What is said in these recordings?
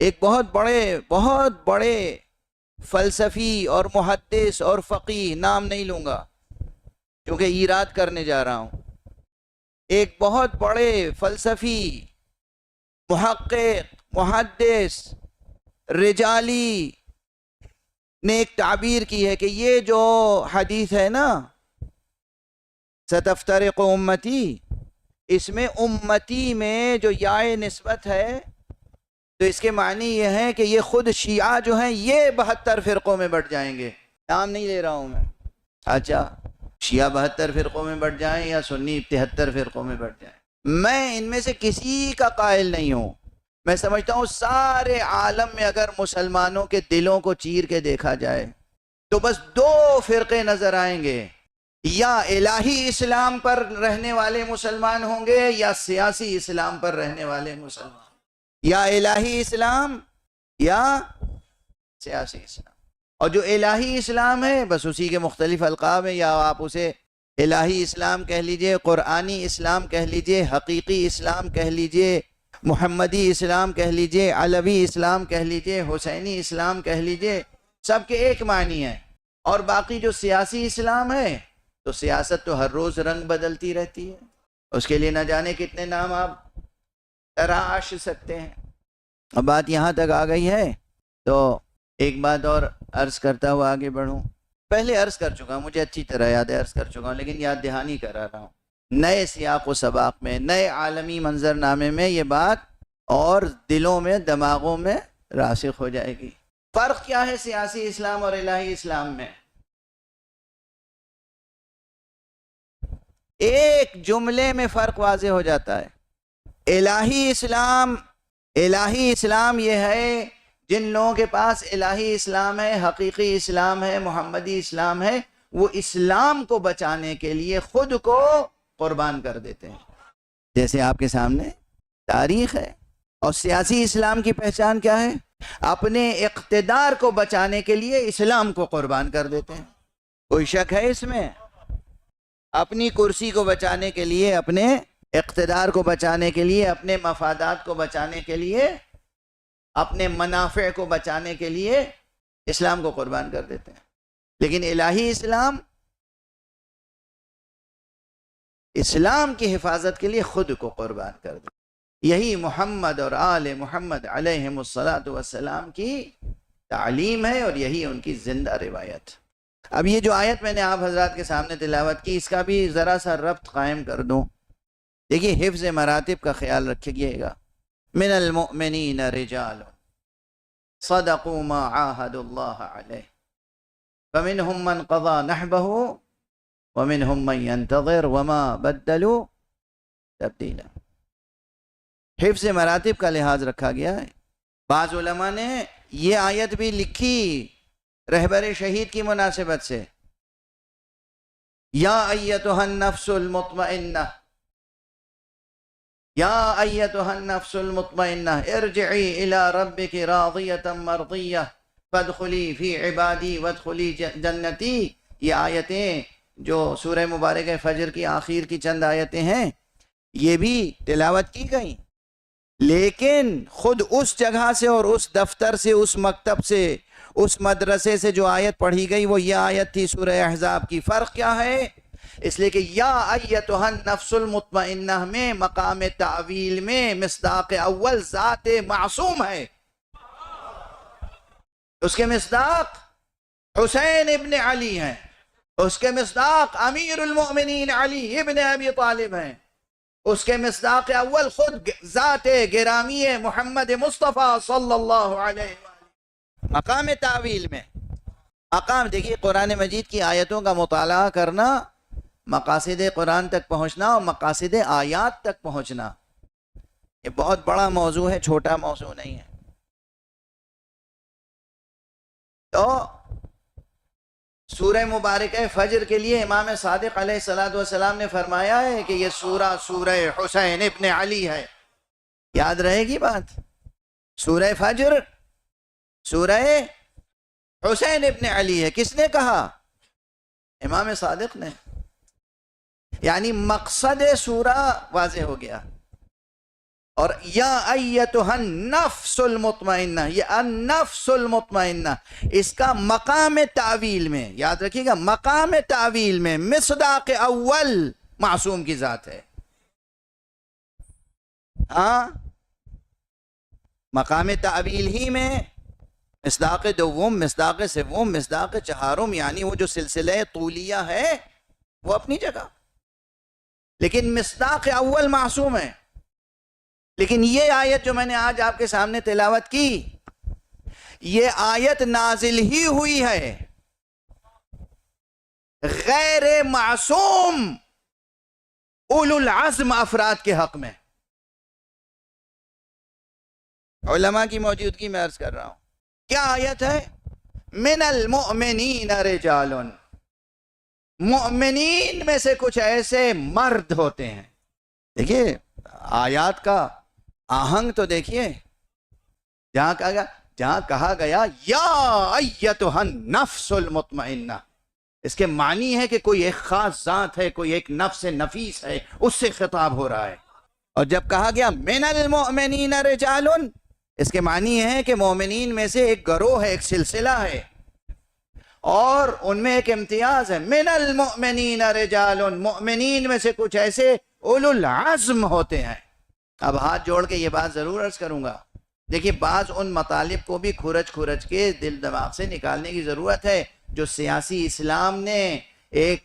ایک بہت بڑے فلسفی اور محدث اور فقیہ، نام نہیں لوں گا کیونکہ ایراد کرنے جا رہا ہوں، ایک بہت بڑے فلسفی، محقق، محدث، رجالی نے ایک تعبیر کی ہے کہ یہ جو حدیث ہے نا ستفترق امتی، اس میں امتی میں جو یائے نسبت ہے تو اس کے معنی یہ ہے کہ یہ خود شیعہ جو ہیں یہ 72 فرقوں میں بٹ جائیں گے. نام نہیں لے رہا ہوں میں. اچھا شیعہ 72 فرقوں میں بٹ جائیں یا سنی 73 فرقوں میں بٹ جائیں، میں ان میں سے کسی کا قائل نہیں ہوں. میں سمجھتا ہوں سارے عالم میں اگر مسلمانوں کے دلوں کو چیر کے دیکھا جائے تو بس 2 فرقے نظر آئیں گے، یا الہی اسلام پر رہنے والے مسلمان ہوں گے یا سیاسی اسلام پر رہنے والے مسلمان، یا الہی اسلام یا سیاسی اسلام. اور جو الہی اسلام ہے بس اسی کے مختلف القاب ہیں، یا آپ اسے الہی اسلام کہہ لیجئے، قرآنی اسلام کہہ لیجئے، حقیقی اسلام کہہ لیجئے، محمدی اسلام کہہ لیجئے، علوی اسلام کہہ لیجئے، حسینی اسلام کہہ لیجئے، سب کے ایک معنی ہے. اور باقی جو سیاسی اسلام ہے تو سیاست تو ہر روز رنگ بدلتی رہتی ہے، اس کے لیے نہ جانے کتنے نام آپ تراش سکتے ہیں. اب بات یہاں تک آ گئی ہے تو ایک بات اور عرض کرتا ہوا آگے بڑھوں. پہلے عرض کر چکا ہوں، مجھے اچھی طرح یاد ہے، عرض کر چکا ہوں، لیکن یاد دہانی کرا رہا ہوں. نئے سیاق و سباق میں، نئے عالمی منظر نامے میں یہ بات اور دلوں میں دماغوں میں راسخ ہو جائے گی. فرق کیا ہے سیاسی اسلام اور الہی اسلام میں؟ ایک جملے میں فرق واضح ہو جاتا ہے. الہی اسلام یہ ہے جن لوگوں کے پاس الہی اسلام ہے، حقیقی اسلام ہے، محمدی اسلام ہے، وہ اسلام کو بچانے کے لیے خود کو قربان کر دیتے ہیں، جیسے آپ کے سامنے تاریخ ہے. اور سیاسی اسلام کی پہچان کیا ہے؟ اپنے اقتدار کو بچانے کے لیے اسلام کو قربان کر دیتے ہیں. کوئی شک ہے اس میں؟ اپنی کرسی کو بچانے کے لیے، اپنے اقتدار کو بچانے کے لیے، اپنے مفادات کو بچانے کے لیے، اپنے منافع کو بچانے کے لیے اسلام کو قربان کر دیتے ہیں. لیکن الہی اسلام کی حفاظت کے لیے خود کو قربان کر دیتے. یہی محمد اور آل محمد علیہم الصلاۃ والسلام کی تعلیم ہے اور یہی ان کی زندہ روایت. اب یہ جو آیت میں نے آپ حضرات کے سامنے تلاوت کی، اس کا بھی ذرا سا ربط قائم کر دوں. دیکھیے حفظ مراتب کا خیال رکھیے گا. من المؤمنین رجال صدقوا ما عاهدوا الله علیہ فمنهم من قضى نحبه ومنهم من ينتظر وما بدلوا تبدیلا. حفظ مراتب کا لحاظ رکھا گیا ہے. بعض علماء نے یہ آیت بھی لکھی رہبر شہید کی مناسبت سے، یا ایتھا النفس المطمئنہ، یا ایتھا النفس المطمئنہ ارجعی الی ربک راضیۃ مرضیہ فادخلی فی عبادی وادخلی جنتی. یہ آیتیں جو سورہ مبارکہ فجر کی آخر کی چند آیتیں ہیں یہ بھی تلاوت کی گئیں، لیکن خود اس جگہ سے اور اس دفتر سے، اس مکتب سے، اس مدرسے سے جو آیت پڑھی گئی وہ یہ آیت تھی سورہ احزاب کی. فرق کیا ہے؟ اس لیے کہ یا ایتھا النفس المطمئنہ میں مقام تعویل میں مصداق اول ذات معصوم ہے. اس کے مصداق حسین ابن علی ہیں، اس کے مصداق امیر المؤمنین علی ابن ابی طالب ہیں، اس کے مصداق اول خود ذات گرامی محمد مصطفیٰ صلی اللہ علیہ وسلم. مقام تعویل میں مقام، دیکھیے قرآن مجید کی آیتوں کا مطالعہ کرنا، مقاصد قرآن تک پہنچنا اور مقاصد آیات تک پہنچنا، یہ بہت بڑا موضوع ہے، چھوٹا موضوع نہیں ہے. تو سورہ مبارکہ فجر کے لیے امام صادق علیہ الصلوۃ والسلام نے فرمایا ہے کہ یہ سورہ حسین ابن علی ہے. یاد رہے گی بات؟ سورہ فجر سورہ حسین ابن علی ہے. کس نے کہا؟ امام صادق نے. یعنی مقصد سورہ واضح ہو گیا. اور یا ایتھا النفس المطمئنہ، یہ النفس المطمئنہ اس کا مقام تعویل میں، یاد رکھیے گا، مقام تعویل میں مصداق اول معصوم کی ذات ہے. ہاں، مقام تعویل ہی میں مصداق دوم، مصداق سوم، مصداق چہارم، یعنی وہ جو سلسلہ طولیہ ہے وہ اپنی جگہ، لیکن مصداق اول معصوم ہے. لیکن یہ آیت جو میں نے آج آپ کے سامنے تلاوت کی، یہ آیت نازل ہی ہوئی ہے غیر معصوم اولو العزم افراد کے حق میں. علماء کی موجودگی میں عرض کر رہا ہوں. کیا آیت ہے؟ من المؤمنین رجال، مؤمنین میں سے کچھ ایسے مرد ہوتے ہیں. دیکھیے آیات کا آہنگ تو دیکھیے، جہاں کہا گیا یا ایتھا النفس المطمئنہ، اس کے معنی ہے کہ کوئی ایک خاص ذات ہے، کوئی ایک نفس نفیس ہے، اس سے خطاب ہو رہا ہے. اور جب کہا گیا من المؤمنین رجال، اس کے معنی ہے کہ مومنین میں سے ایک گروہ ہے، ایک سلسلہ ہے، اور ان میں ایک امتیاز ہے. من المؤمنین رجال، مؤمنین میں سے کچھ ایسے اولو العزم ہوتے ہیں. اب ہاتھ جوڑ کے یہ بات ضرور عرض کروں گا، دیکھیے بعض ان مطالب کو بھی کھرچ کے دل دماغ سے نکالنے کی ضرورت ہے جو سیاسی اسلام نے ایک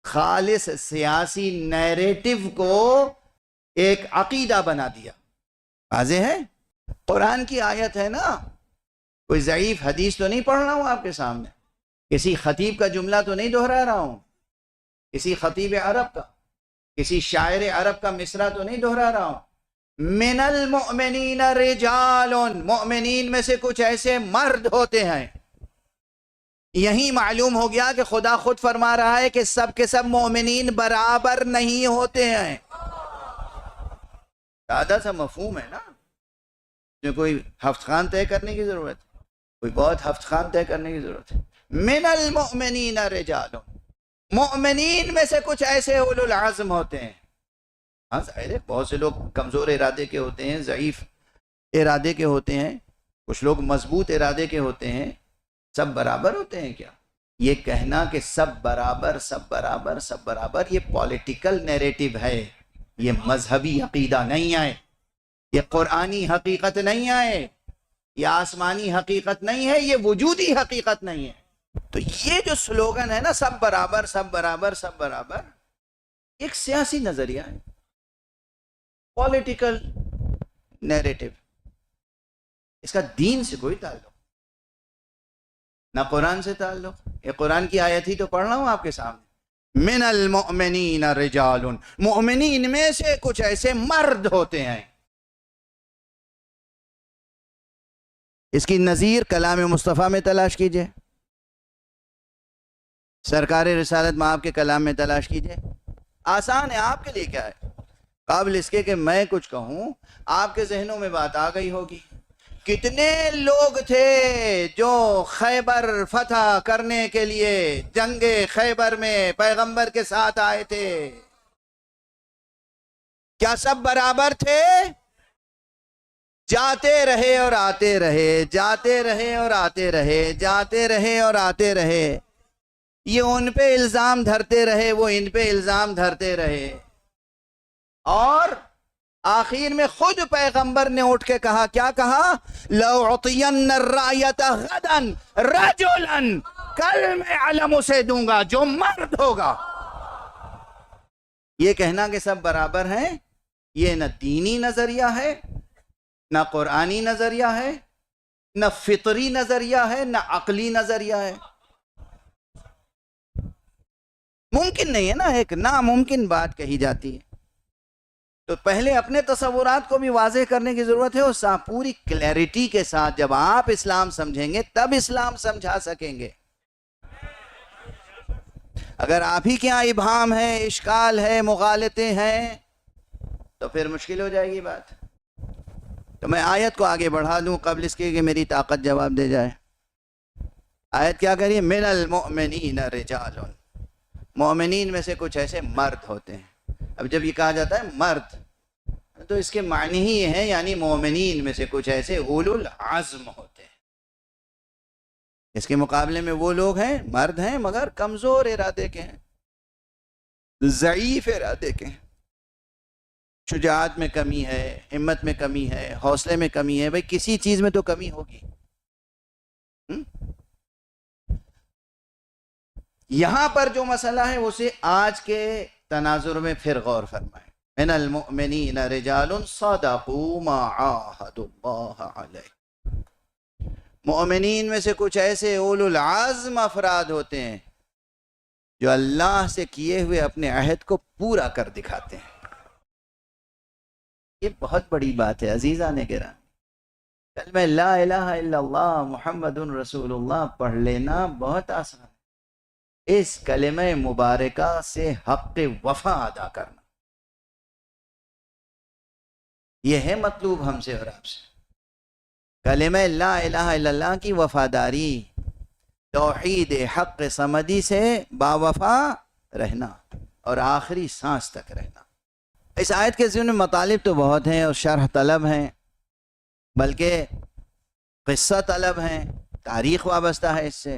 خالص سیاسی نیریٹو کو ایک عقیدہ بنا دیا. واضح ہے، قرآن کی آیت ہے نا، کوئی ضعیف حدیث تو نہیں پڑھ رہا ہوں آپ کے سامنے، کسی خطیب کا جملہ تو نہیں دہرا رہا ہوں، کسی خطیب عرب کا، کسی شاعر عرب کا مصرع تو نہیں دہرا رہا ہوں. من المؤمنین رجال، مؤمنین میں سے کچھ ایسے مرد ہوتے ہیں. یہی معلوم ہو گیا کہ خدا خود فرما رہا ہے کہ سب کے سب مومنین برابر نہیں ہوتے ہیں. سادہ سا مفہوم ہے نا، جو کوئی ہفت خان طے کرنے کی ضرورت ہے، کوئی بہت ہفت خان طے کرنے کی ضرورت ہے. من المؤمنین رجال، مؤمنین میں سے کچھ ایسے اولو العزم ہوتے ہیں. ہاں ظاہر ہے بہت سے لوگ کمزور ارادے کے ہوتے ہیں، ضعیف ارادے کے ہوتے ہیں، کچھ لوگ مضبوط ارادے کے ہوتے ہیں. سب برابر ہوتے ہیں کیا؟ یہ کہنا کہ سب برابر سب برابر سب برابر، یہ پولیٹیکل نیریٹو ہے، یہ مذہبی عقیدہ نہیں ہے، یہ قرآنی حقیقت نہیں ہے، یہ آسمانی حقیقت نہیں ہے، یہ وجودی حقیقت نہیں ہے. تو یہ جو سلوگن ہے نا، سب برابر سب برابر سب برابر، ایک سیاسی نظریہ ہے، پولیٹیکل نیریٹو. اس کا دین سے کوئی تعلق نہ قرآن سے تعلق. یہ قرآن کی آیت ہی تو پڑھ رہا ہوں آپ کے سامنے. من المؤمنین رجال، مؤمنین میں سے کچھ ایسے مرد ہوتے ہیں. اس کی نظیر کلام مصطفیٰ میں تلاش کیجئے، سرکار رسالت میں آپ کے کلام میں تلاش کیجئے. آسان ہے. آپ کے لیے کیا ہے؟ قابل اس کے کہ میں کچھ کہوں آپ کے ذہنوں میں بات آ گئی ہوگی. کتنے لوگ تھے جو خیبر فتح کرنے کے لیے جنگ خیبر میں پیغمبر کے ساتھ آئے تھے؟ کیا سب برابر تھے؟ جاتے رہے اور آتے رہے، جاتے رہے اور آتے رہے، جاتے رہے اور آتے رہے. یہ ان پہ الزام دھرتے رہے، وہ ان پہ الزام دھرتے رہے، اور آخر میں خود پیغمبر نے اٹھ کے کہا، کیا کہا؟ لَأُعْطِيَنَّ الرَّائَةَ غَدًا رَجُلًا، کل میں علم اسے دوں گا جو مرد ہوگا. یہ کہنا کہ سب برابر ہیں، یہ نہ دینی نظریہ ہے، نہ قرآنی نظریہ ہے، نہ فطری نظریہ ہے، نہ عقلی نظریہ ہے. ممکن نہیں ہے نا، ایک ناممکن بات کہی جاتی ہے. تو پہلے اپنے تصورات کو بھی واضح کرنے کی ضرورت ہے، اور پوری کلیئرٹی کے ساتھ جب آپ اسلام سمجھیں گے تب اسلام سمجھا سکیں گے. اگر آپ ہی کے یہاں ابہام ہے، اشکال ہے، مغالطے ہیں، تو پھر مشکل ہو جائے گی بات. تو میں آیت کو آگے بڑھا دوں قبل اس کے کہ میری طاقت جواب دے جائے. آیت کیا کہہ رہی ہے؟ من المؤمنین رجال، مومنین میں سے کچھ ایسے مرد ہوتے ہیں. اب جب یہ کہا جاتا ہے مرد، تو اس کے معنی ہی یہ ہیں، یعنی مومنین میں سے کچھ ایسے اولو العزم ہوتے ہیں. اس کے مقابلے میں وہ لوگ ہیں، مرد ہیں مگر کمزور ارادے کے ہیں، ضعیف ارادے کے ہیں، شجاعت میں کمی ہے، ہمت میں کمی ہے، حوصلے میں کمی ہے. بھئی کسی چیز میں تو کمی ہوگی. یہاں پر جو مسئلہ ہے اسے آج کے تناظر میں پھر غور فرمائیں. من المؤمنین رجال صدقوا ما عاہدوا اللہ علیہ. مومنین میں سے کچھ ایسے اولو العزم افراد ہوتے ہیں جو اللہ سے کیے ہوئے اپنے عہد کو پورا کر دکھاتے ہیں. یہ بہت بڑی بات ہے عزیزان گرامی. کلمہ لا الہ الا اللہ محمد رسول اللہ پڑھ لینا بہت آسان ہے. اس کلمہ مبارکہ سے حق وفا ادا کرنا، یہ ہے مطلوب ہم سے اور آپ سے. کلمہ لا الہ الا اللہ کی وفاداری، توحید حق صمدی سے باوفا رہنا اور آخری سانس تک رہنا. اس آیت کے ضمن میں مطالب تو بہت ہیں اور شرح طلب ہیں، بلکہ قصہ طلب ہیں، تاریخ وابستہ ہے اس سے.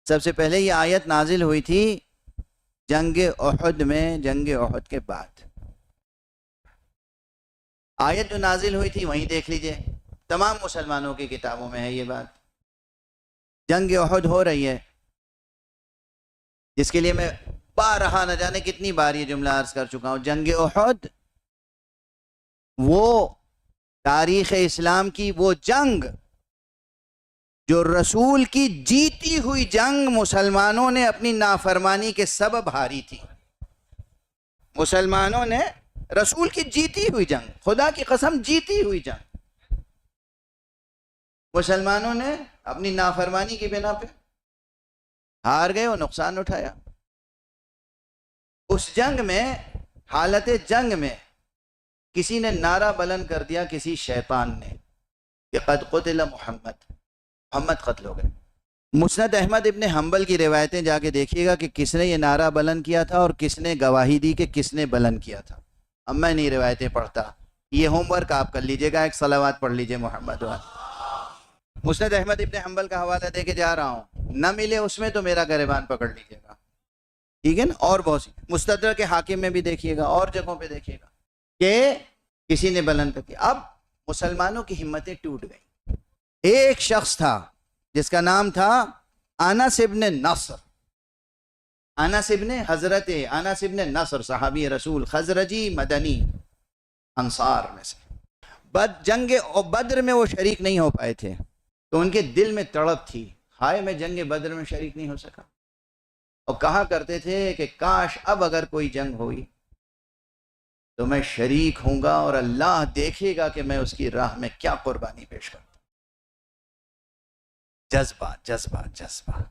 سب سے پہلے یہ آیت نازل ہوئی تھی جنگ احد میں، جنگ احد کے بعد. آیت جو نازل ہوئی تھی وہیں دیکھ لیجئے، تمام مسلمانوں کی کتابوں میں ہے یہ بات. جنگ احد ہو رہی ہے، جس کے لیے میں بارہا نہ جانے کتنی بار یہ جملہ عرض کر چکا ہوں. جنگ احد وہ تاریخ اسلام کی وہ جنگ جو رسول کی جیتی ہوئی جنگ مسلمانوں نے اپنی نافرمانی کے سبب ہاری تھی. مسلمانوں نے رسول کی جیتی ہوئی جنگ، خدا کی قسم جیتی ہوئی جنگ، مسلمانوں نے اپنی نافرمانی کی بنا پہ ہار گئے اور نقصان اٹھایا. اس جنگ میں، حالت جنگ میں کسی نے نعرہ بلند کر دیا، کسی شیطان نے، کہ قد قتل محمد قتل ہو گئے. مسند احمد ابن حنبل کی روایتیں جا کے دیکھیے گا کہ کس نے یہ نعرہ بلند کیا تھا اور کس نے گواہی دی کہ کس نے بلند کیا تھا. اب میں نہیں روایتیں پڑھتا، یہ ہوم ورک آپ کر لیجئے گا، ایک صلوات پڑھ لیجئے محمد والے. مسند احمد ابن حنبل کا حوالہ دے کے جا رہا ہوں، نہ ملے اس میں تو میرا گریبان پکڑ لیجئے گا، ٹھیک ہے نا. اور بہت سی مستدرک کے حاکم میں بھی دیکھیے گا اور جگہوں پہ دیکھیے گا کہ کسی نے بلند کیا. اب مسلمانوں کی ہمتیں ٹوٹ گئیں. ایک شخص تھا جس کا نام تھا انس ابن نصر، انس ابن نصر، صحابی رسول، خزرجی، مدنی، انصار میں سے. جنگ بدر میں وہ شریک نہیں ہو پائے تھے تو ان کے دل میں تڑپ تھی، ہائے میں جنگ بدر میں شریک نہیں ہو سکا. اور کہا کرتے تھے کہ کاش اب اگر کوئی جنگ ہوئی تو میں شریک ہوں گا اور اللہ دیکھے گا کہ میں اس کی راہ میں کیا قربانی پیش کرتا. جذبہ جذبہ جذبہ،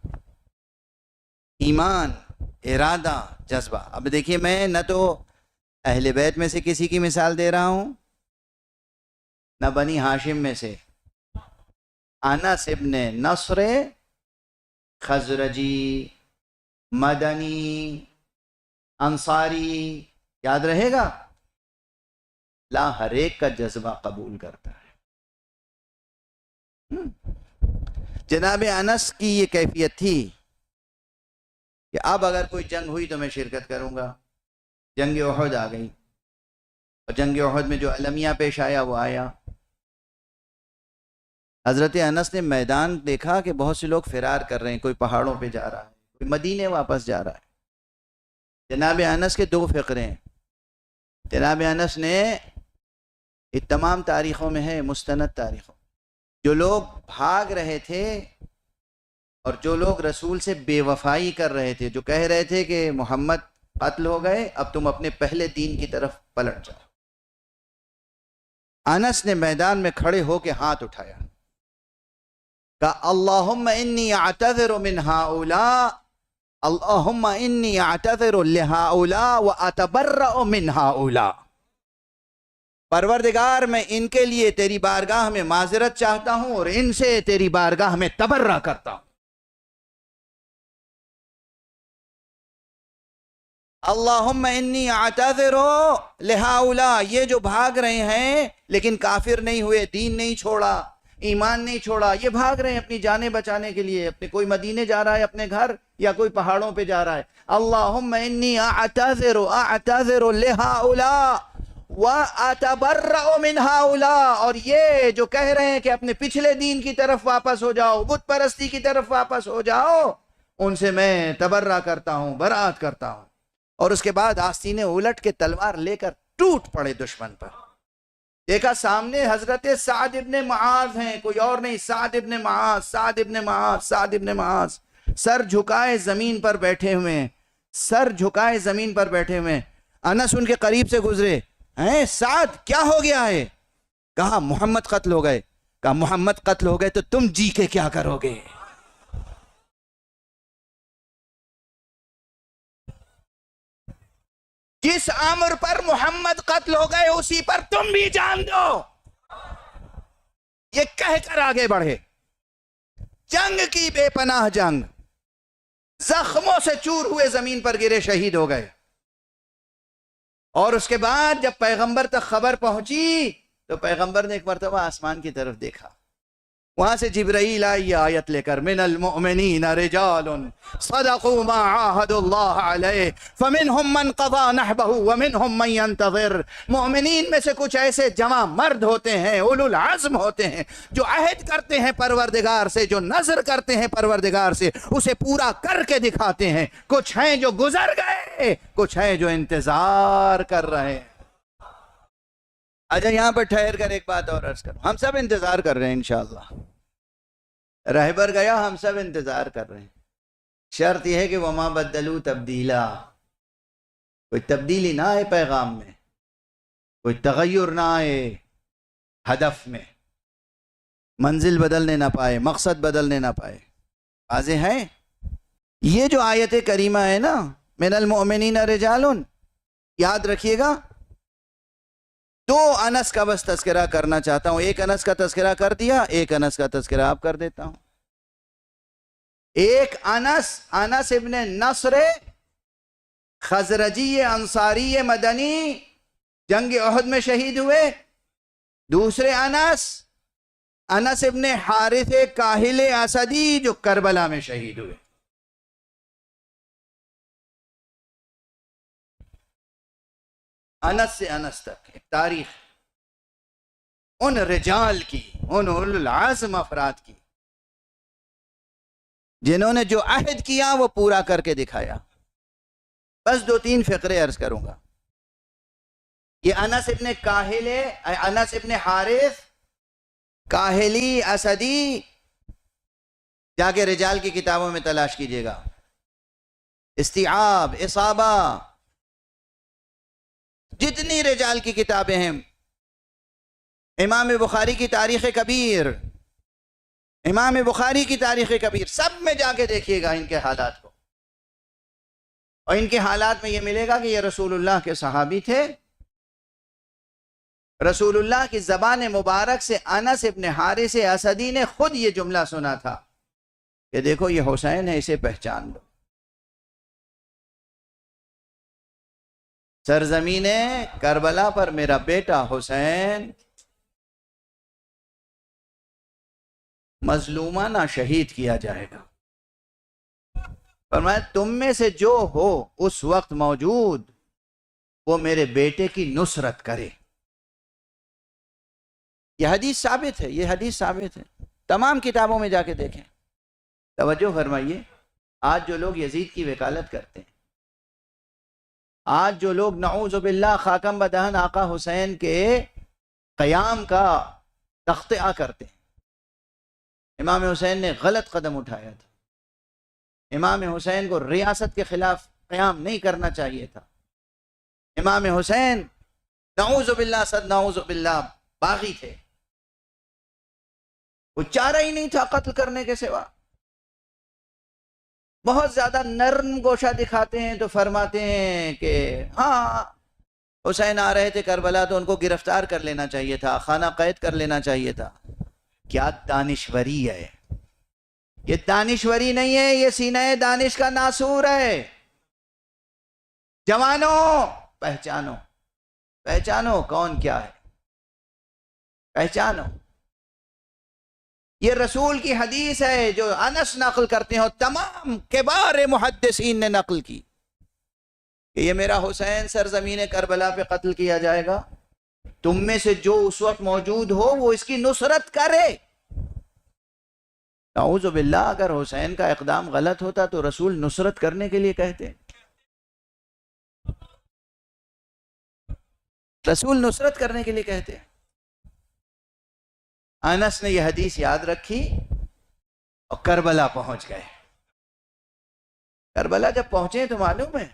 ایمان، ارادہ، جذبہ. اب دیکھیے میں نہ تو اہل بیت میں سے کسی کی مثال دے رہا ہوں، نہ بنی ہاشم میں سے. انس ابن نصر خزرجی، مدنی، انصاری، یاد رہے گا. لا ہر ایک کا جذبہ قبول کرتا ہے. جناب انس کی یہ کیفیت تھی کہ اب اگر کوئی جنگ ہوئی تو میں شرکت کروں گا. جنگ احد آ گئی اور جنگ احد میں جو المیہ پیش آیا وہ آیا. حضرت انس نے میدان دیکھا کہ بہت سے لوگ فرار کر رہے ہیں، کوئی پہاڑوں پہ جا رہا ہے، کوئی مدینے واپس جا رہا ہے. جناب انس کے دو فقرے ہیں. جناب انس نے، یہ تمام تاریخوں میں ہے، مستند تاریخوں، جو لوگ بھاگ رہے تھے اور جو لوگ رسول سے بے وفائی کر رہے تھے، جو کہہ رہے تھے کہ محمد قتل ہو گئے، اب تم اپنے پہلے دین کی طرف پلٹ جاؤ. انس نے میدان میں کھڑے ہو کے ہاتھ اٹھایا، کہا اللہم انی اعتذر من ہؤلاء، اللہم انی اعتذر لہؤلاء واتبرأ من ہؤلاء. پروردگار میں ان کے لیے تیری بارگاہ میں معذرت چاہتا ہوں اور ان سے تیری بارگاہ میں تبرہ کرتا ہوں. اللہم انی اعتذر لہؤلاء، یہ جو بھاگ رہے ہیں لیکن کافر نہیں ہوئے، دین نہیں چھوڑا، ایمان نہیں چھوڑا، یہ بھاگ رہے ہیں اپنی جانیں بچانے کے لیے، اپنے کوئی مدینے جا رہا ہے اپنے گھر، یا کوئی پہاڑوں پہ جا رہا ہے، اللہم انی اعتذر لہؤلاء واتبرأ من ہؤلاء، اور یہ جو کہہ رہے ہیں کہ اپنے پچھلے دین کی طرف واپس ہو جاؤ، بت پرستی کی طرف واپس ہو جاؤ، ان سے میں تبرہ کرتا ہوں، برات کرتا ہوں۔ اور اس کے بعد آستینے الٹ کے تلوار لے کر ٹوٹ پڑے دشمن پر۔ دیکھا سامنے حضرت سعد ابن معاذ ہیں، کوئی اور نہیں، سعد ابن معاذ، سعد ابن معاذ، سعد ابن معاذ، سر جھکائے زمین پر بیٹھے ہوئے ہیں، سر جھکائے زمین پر بیٹھے ہوئے ہیں۔ انس ان کے قریب سے گزرے، ہیں سعد کیا ہو گیا ہے؟ کہا محمد قتل ہو گئے۔ کہا محمد قتل ہو گئے تو تم جی کے کیا کرو گے؟ جس امر پر محمد قتل ہو گئے اسی پر تم بھی جان دو، یہ کہہ کر آگے بڑھے۔ جنگ کی بے پناہ جنگ، زخموں سے چور ہوئے زمین پر گرے، شہید ہو گئے۔ اور اس کے بعد جب پیغمبر تک خبر پہنچی تو پیغمبر نے ایک مرتبہ آسمان کی طرف دیکھا، وہاں سے جبرائیل آئی آیت لے کر، من المؤمنین رجال صدقوا ما عاہدوا اللہ علیہ فمنہم من قضى نحبہ ومنہم من ينتظر۔ مومنین میں سے کچھ ایسے جواں مرد ہوتے ہیں، اولو العزم ہوتے ہیں، جو عہد کرتے ہیں پروردگار سے، جو نظر کرتے ہیں پروردگار سے، اسے پورا کر کے دکھاتے ہیں۔ کچھ ہیں جو گزر گئے، کچھ ہیں جو انتظار کر رہے ہیں۔ اچھا یہاں پر ٹھہر کر ایک بات اور عرض کروں، ہم سب انتظار کر رہے ہیں انشاءاللہ، رہبر گیا ہم سب انتظار کر رہے ہیں، شرط یہ ہے کہ وما بدلوا تبدیلا، کوئی تبدیلی نہ آئے پیغام میں، کوئی تغیر نہ آئے ہدف میں، منزل بدلنے نہ پائے، مقصد بدلنے نہ پائے۔ واضح ہے؟ یہ جو آیت کریمہ ہے نا، من المؤمنین رجال، یاد رکھیے گا، دو انس کا بس تذکرہ کرنا چاہتا ہوں، ایک انس کا تذکرہ کر دیا، ایک انس کا تذکرہ آپ کر دیتا ہوں۔ ایک انس ابن نصر خزرجی انصاری مدنی، جنگ احد میں شہید ہوئے۔ دوسرے انس ابن حارث کاہل اسدی، جو کربلا میں شہید ہوئے۔ انس سے انس تک ایک تاریخ ان رجال کی، ان اولو العزم افراد کی، جنہوں نے جو عہد کیا وہ پورا کر کے دکھایا۔ بس دو تین فقرے عرض کروں گا۔ یہ انس ابن حارث کاہلی اسدی، جا کے رجال کی کتابوں میں تلاش کیجئے گا، استیعاب، اصابہ، جتنی رجال کی کتابیں ہیں، امام بخاری کی تاریخ کبیر، امام بخاری کی تاریخ کبیر، سب میں جا کے دیکھیے گا ان کے حالات کو، اور ان کے حالات میں یہ ملے گا کہ یہ رسول اللہ کے صحابی تھے۔ رسول اللہ کی زبان مبارک سے انس ابن حارث اسدی نے خود یہ جملہ سنا تھا کہ دیکھو یہ حسین ہے، اسے پہچان لو۔ سرزمین کربلا پر میرا بیٹا حسین مظلومانہ شہید کیا جائے گا۔ فرمایا تم میں سے جو ہو اس وقت موجود، وہ میرے بیٹے کی نصرت کرے۔ یہ حدیث ثابت ہے، یہ حدیث ثابت ہے، تمام کتابوں میں جا کے دیکھیں۔ توجہ فرمائیے، آج جو لوگ یزید کی وکالت کرتے ہیں، آج جو لوگ نعوذ باللہ خاکم بدہن آقا حسین کے قیام کا تخطئہ کرتے ہیں، امام حسین نے غلط قدم اٹھایا تھا، امام حسین کو ریاست کے خلاف قیام نہیں کرنا چاہیے تھا، امام حسین نعوذ باللہ صد نعوذ باللہ باغی تھے، وہ چارہ ہی نہیں تھا قتل کرنے کے سوا۔ بہت زیادہ نرم گوشہ دکھاتے ہیں تو فرماتے ہیں کہ ہاں حسین آ رہے تھے کربلا تو ان کو گرفتار کر لینا چاہیے تھا، خانہ قید کر لینا چاہیے تھا۔ کیا دانشوری ہے یہ؟ دانشوری نہیں ہے، یہ سینہ دانش کا ناسور ہے۔ جوانوں پہچانو، پہچانو کون کیا ہے، پہچانو۔ یہ رسول کی حدیث ہے جو انس نقل کرتے ہیں، تمام کبار محدثین نے نقل کی کہ یہ میرا حسین سرزمین کربلا پہ قتل کیا جائے گا، تم میں سے جو اس وقت موجود ہو وہ اس کی نصرت کرے۔ نعوذ باللہ، اگر حسین کا اقدام غلط ہوتا تو رسول نصرت کرنے کے لیے کہتے، رسول نصرت کرنے کے لیے کہتے۔ انس نے یہ حدیث یاد رکھی اور کربلا پہنچ گئے۔ کربلا جب پہنچے تو معلوم ہے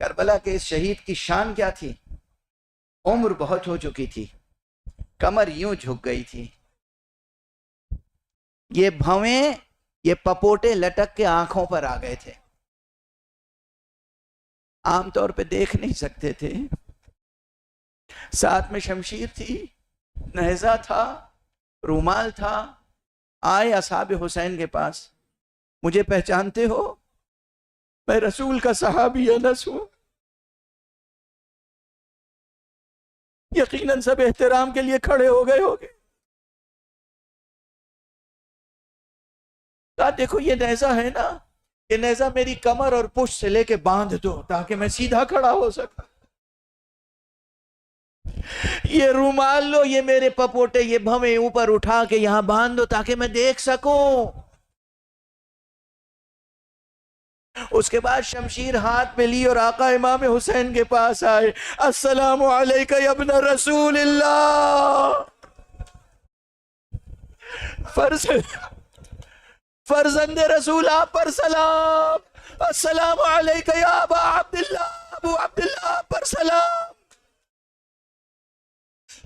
کربلا کے اس شہید کی شان کیا تھی؟ عمر بہت ہو چکی تھی، کمر یوں جھک گئی تھی، یہ بھویں، یہ پپوٹے لٹک کے آنکھوں پر آ گئے تھے، عام طور پہ دیکھ نہیں سکتے تھے۔ ساتھ میں شمشیر تھی، نیزہ تھا، رومال تھا۔ آئے اصحاب حسین کے پاس، مجھے پہچانتے ہو؟ میں رسول کا صحابی انس ہوں۔ یقیناً سب احترام کے لیے کھڑے ہو گئے ہوگے۔ دیکھو یہ نیزہ ہے نا، یہ نیزہ میری کمر اور پشت سے لے کے باندھ دو تاکہ میں سیدھا کھڑا ہو سکوں۔ یہ رومال لو، یہ میرے پپوٹے، یہ بھویں اوپر اٹھا کے یہاں باندھ دو تاکہ میں دیکھ سکوں۔ اس کے بعد شمشیر ہاتھ میں لی اور آقا امام حسین کے پاس آئے، السلام علیکہ یا ابن رسول اللہ، فرزند رسول آپ پر سلام، السلام علیکہ یا ابا عبداللہ، ابو عبداللہ آپ پر سلام۔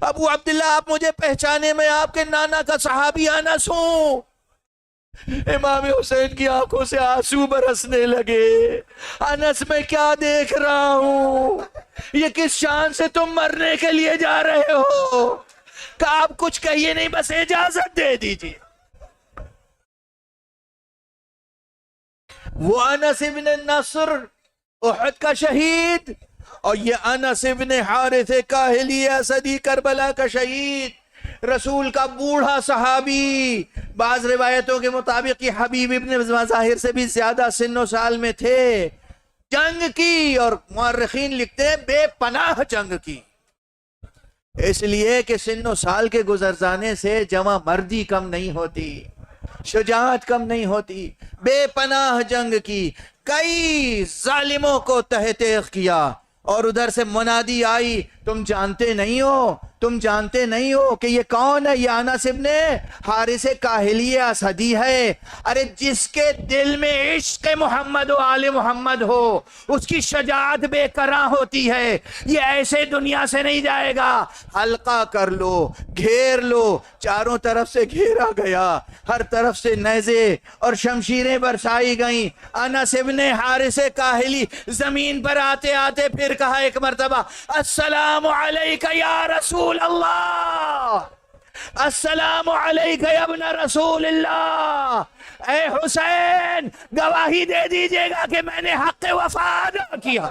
ابو عبداللہ آپ مجھے پہچانے، میں آپ کے نانا کا صحابی انس ہوں۔ امام حسین کی آنکھوں سے آنسو برسنے لگے، انس میں کیا دیکھ رہا ہوں، یہ کس شان سے تم مرنے کے لیے جا رہے ہو؟ کہ آپ کچھ کہیے نہیں، بس اجازت دے دیجیے۔ وہ انس ابن نصر احد کا شہید، اور یہ انس ابن حارث کاہلی اسدی کربلا کا شہید، رسول کا بوڑھا صحابی، بعض روایتوں کے مطابق یہ حبیب ابن مظاہر سے بھی زیادہ سن و سال میں تھے، جنگ کی، اور مورخین لکھتے ہیں بے پناہ جنگ کی، اس لیے کہ سن و سال کے گزر جانے سے جمع مردی کم نہیں ہوتی، شجاعت کم نہیں ہوتی، بے پناہ جنگ کی، کئی ظالموں کو تحت تیغ کیا، اور ادھر سے منادی آئی، تم جانتے نہیں ہو، تم جانتے نہیں ہو کہ یہ کون ہے؟ یہ انس ابن حارث کاہلی اسدی ہے۔ ارے جس کے دل میں عشق محمد و آل محمد ہو اس کی شجاعت بے کراں ہوتی ہے، یہ ایسے دنیا سے نہیں جائے گا۔ حلقہ کر لو، گھیر لو، چاروں طرف سے گھیرا گیا، ہر طرف سے نیزے اور شمشیریں برسائی گئیں۔ انس ابن حارث کاہلی زمین پر آتے آتے پھر کہا ایک مرتبہ، السلام علیکہ یا رسول اللہ، السلام علیکہ یا ابن رسول اللہ۔ اے حسین، گواہی دے دیجئے گا کہ میں نے حق وفا ادا کیا۔